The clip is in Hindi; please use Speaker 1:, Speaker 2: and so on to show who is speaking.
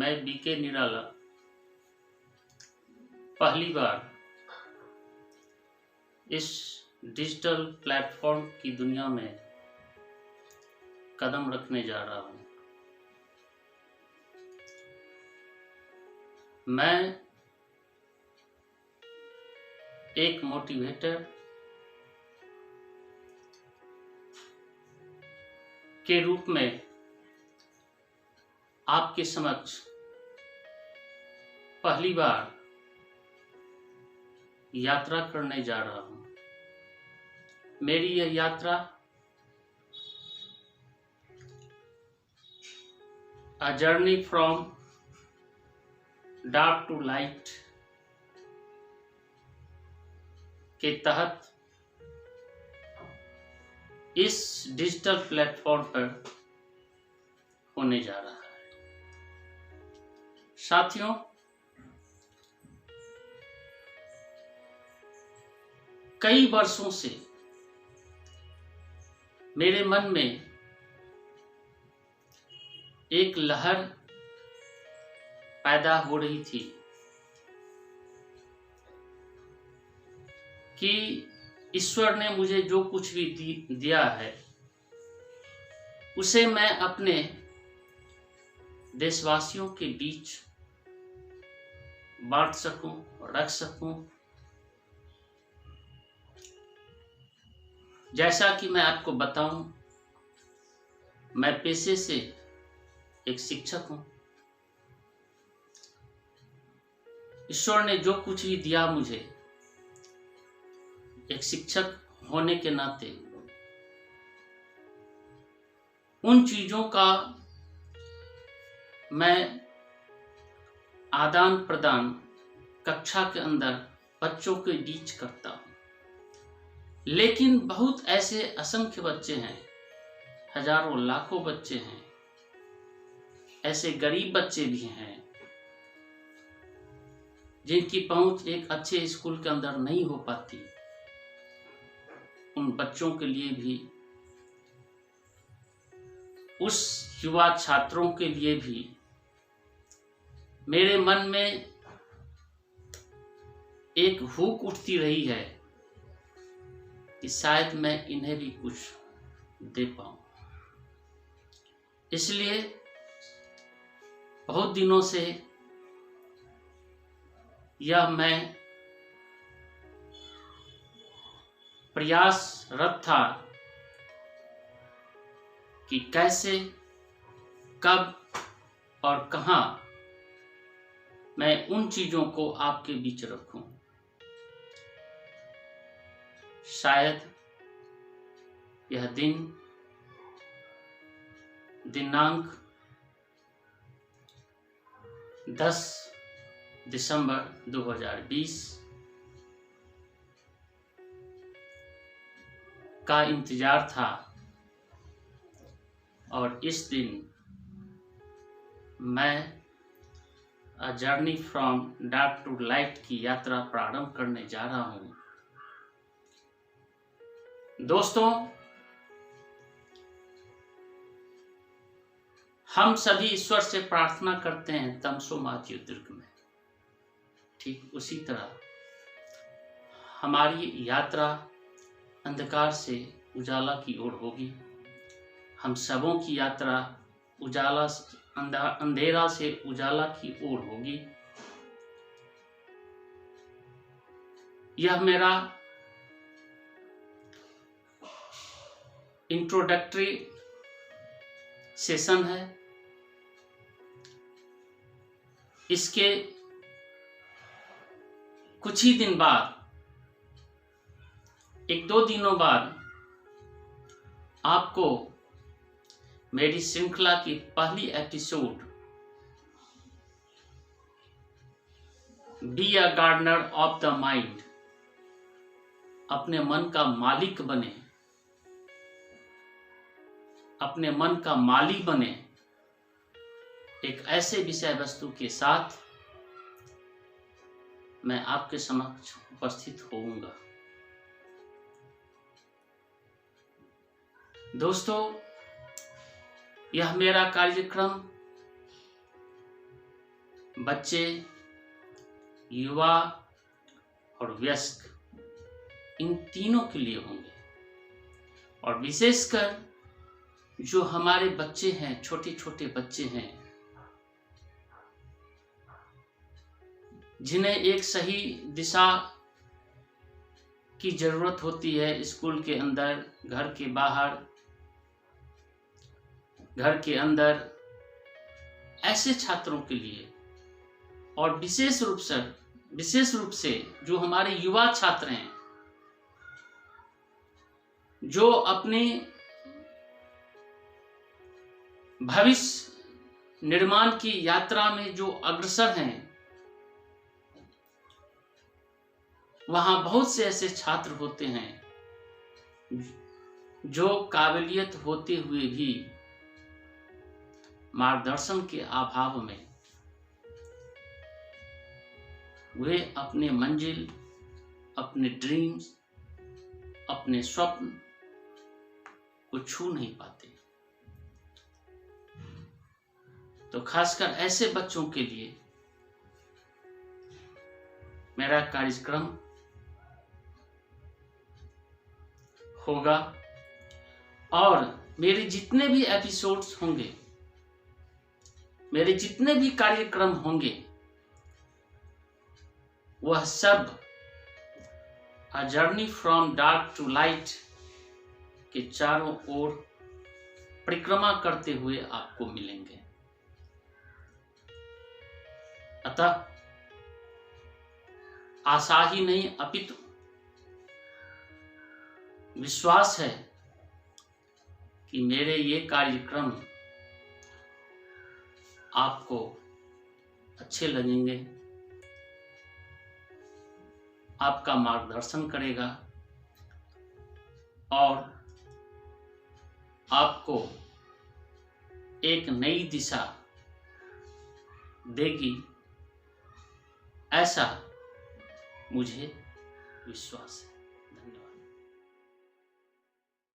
Speaker 1: मैं बीके निराला पहली बार इस डिजिटल प्लेटफॉर्म की दुनिया में कदम रखने जा रहा हूँ। मैं एक मोटिवेटर के रूप में आपके समक्ष पहली बार यात्रा करने जा रहा हूँ। मेरी यह यात्रा a journey from dark to light के तहत इस डिजिटल प्लेटफॉर्म पर होने जा रहा है। साथियों, कई वर्षों से मेरे मन में एक लहर पैदा हो रही थी कि ईश्वर ने मुझे जो कुछ भी दिया है उसे मैं अपने देशवासियों के बीच बांट सकूं, रख सकूं। जैसा कि मैं आपको बताऊं, मैं पेशे से एक शिक्षक हूं। ईश्वर ने जो कुछ भी दिया मुझे एक शिक्षक होने के नाते उन चीजों का मैं आदान प्रदान कक्षा के अंदर बच्चों के बीच करता हूं। लेकिन बहुत ऐसे असंख्य बच्चे हैं, हजारों लाखों बच्चे हैं, ऐसे गरीब बच्चे भी हैं जिनकी पहुंच एक अच्छे स्कूल के अंदर नहीं हो पाती। उन बच्चों के लिए भी, उस युवा छात्रों के लिए भी मेरे मन में एक हुक उठती रही है कि शायद मैं इन्हें भी कुछ दे पाऊं। इसलिए बहुत दिनों से यह मैं प्रयासरत था कि कैसे, कब और कहां मैं उन चीजों को आपके बीच रखूं। शायद यह दिनांक 10 दिसंबर 2020 का इंतजार था और इस दिन मैं a journey from dark to light की यात्रा प्रारंभ करने जा रहा हूं। दोस्तों, हम सभी ईश्वर से प्रार्थना करते हैं तमसो मा ज्योतिर्गमय। ठीक उसी तरह हमारी यात्रा अंधकार से उजाला की ओर होगी। हम सबों की यात्रा अंधेरा से उजाला की ओर होगी। यह मेरा इंट्रोडक्टरी सेशन है। इसके कुछ ही दिन बाद, 1-2 दिनों बाद आपको मेरी श्रृंखला की पहली episode be a gardener of the mind, अपने मन का मालिक बने, अपने मन का माली बने, एक ऐसे विषय वस्तु के साथ मैं आपके समक्ष उपस्थित होऊंगा। दोस्तों, यह मेरा कार्यक्रम बच्चे, युवा और वयस्क, इन तीनों के लिए होंगे। और विशेषकर जो हमारे बच्चे हैं, छोटे छोटे बच्चे हैं, जिन्हें एक सही दिशा की जरूरत होती है, स्कूल के अंदर, घर के बाहर, घर के अंदर, ऐसे छात्रों के लिए, और विशेष रूप से जो हमारे युवा छात्र हैं, जो अपने भविष्य निर्माण की यात्रा में जो अग्रसर हैं, वहां बहुत से ऐसे छात्र होते हैं जो काबिलियत होते हुए भी मार्गदर्शन के अभाव में वे अपने मंजिल, अपने ड्रीम्स, अपने स्वप्न को छू नहीं पाते। तो खासकर ऐसे बच्चों के लिए मेरा कार्यक्रम होगा, और मेरे जितने भी एपिसोड्स होंगे, मेरे जितने भी कार्यक्रम होंगे, वह सब a journey from dark to light के चारों ओर परिक्रमा करते हुए आपको मिलेंगे। अतः आशा ही नहीं, अपितु विश्वास है कि मेरे ये कार्यक्रम आपको अच्छे लगेंगे, आपका मार्गदर्शन करेगा और आपको एक नई दिशा देगी, ऐसा मुझे विश्वास है।